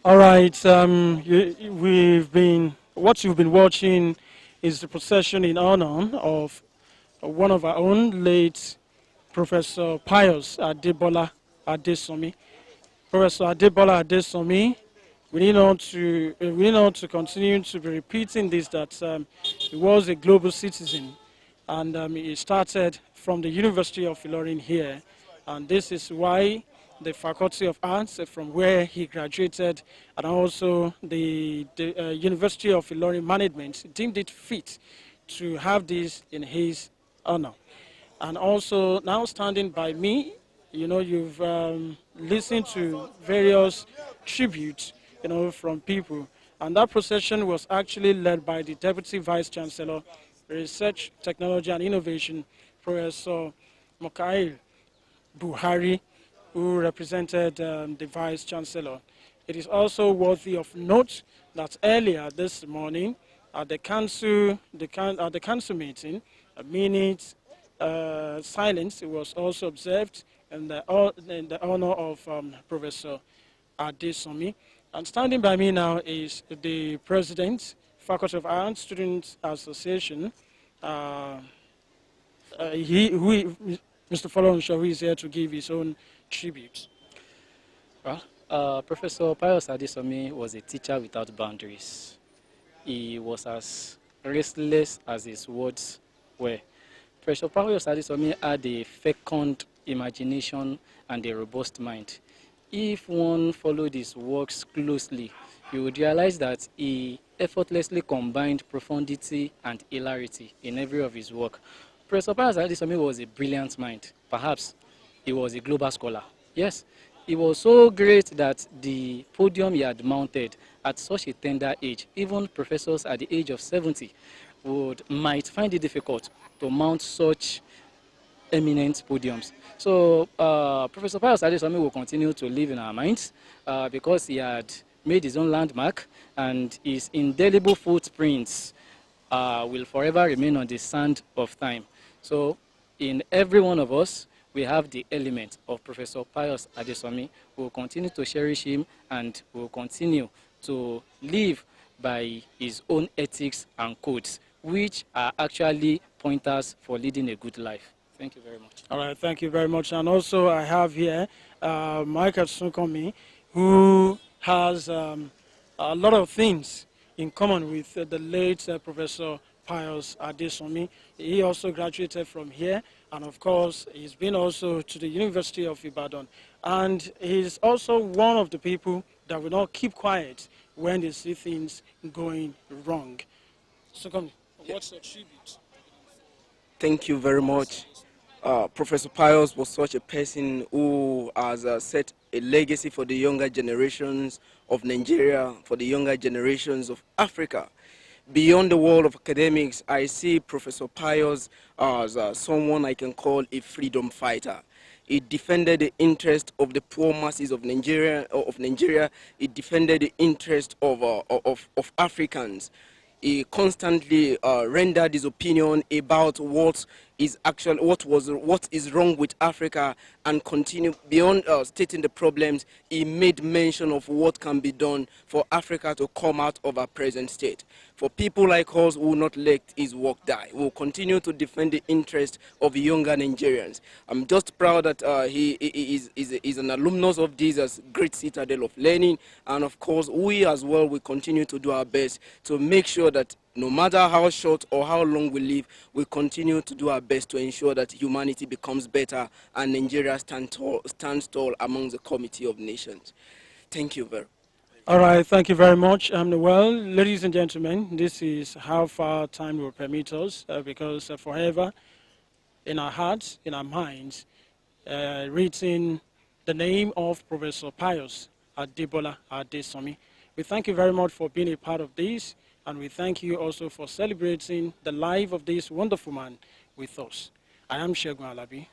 All right, what you've been watching is the procession in honor of one of our own, late Professor Pius Adebola Adesanmi. Professor Adebola Adesanmi, we need not to continue to be repeating this, that he was a global citizen, and he started from the University of Ilorin here, and this is why the Faculty of Arts from where he graduated, and also the University of Ilorin management deemed it fit to have this in his honor. And also now standing by me, you've listened to various tributes, from people. And that procession was actually led by the Deputy Vice Chancellor, Research, Technology and Innovation, Professor Mokail Buhari, who represented the Vice Chancellor. It is also worthy of note that earlier this morning at the council meeting, a minute silence was also observed in the honor of Professor Adesanmi. And standing by me now is the President, Faculty of Arts Students Association, Mr. Folonshaw, who is here to give his own tribute. Well, Professor Pius Adesanmi was a teacher without boundaries. He was as restless as his words were. Professor Pius Adesanmi had a fecund imagination and a robust mind. If one followed his works closely, you would realize that he effortlessly combined profundity and hilarity in every of his work. Professor Pius Adesanmi was a brilliant mind. Perhaps he was a global scholar. Yes, he was so great that the podium he had mounted at such a tender age, even professors at the age of 70 might find it difficult to mount such eminent podiums. So Professor Pius Adesanmi will continue to live in our minds because he had made his own landmark, and his indelible footprints will forever remain on the sand of time. So in every one of us, we have the element of Professor Pius Adesanmi. We will continue to cherish him, and we will continue to live by his own ethics and codes, which are actually pointers for leading a good life. Thank you very much. All right, thank you very much. And also I have here Michael Sunkomi, who has a lot of things in common with the late Professor Pius Adesanmi. He also graduated from here, and of course he's been also to the University of Ibadan. And he's also one of the people that will not keep quiet when they see things going wrong. Sunkomi, what's your tribute? Thank you very much. Professor Pius was such a person who has set a legacy for the younger generations of Nigeria, for the younger generations of Africa. Beyond the world of academics, I see Professor Pius as someone I can call a freedom fighter. He defended the interest of the poor masses of Nigeria. He defended the interest of Africans. He constantly rendered his opinion about what is wrong with Africa, and continue beyond stating the problems. He made mention of what can be done for Africa to come out of our present state. For people like us who will not let his work die, we will continue to defend the interest of younger Nigerians. I'm just proud that he is an alumnus of this great citadel of learning, and of course we as well will continue to do our best to make sure that no matter how short or how long we live, we continue to do our best to ensure that humanity becomes better and Nigeria stands tall among the committee of nations. Thank you very much. All right, thank you very much. Well, ladies and gentlemen, this is how far time will permit us, because forever in our hearts, in our minds, written the name of Professor Pius Adebola Adesanmi. We thank you very much for being a part of this, and we thank you also for celebrating the life of this wonderful man with us. I am Segun Alabi.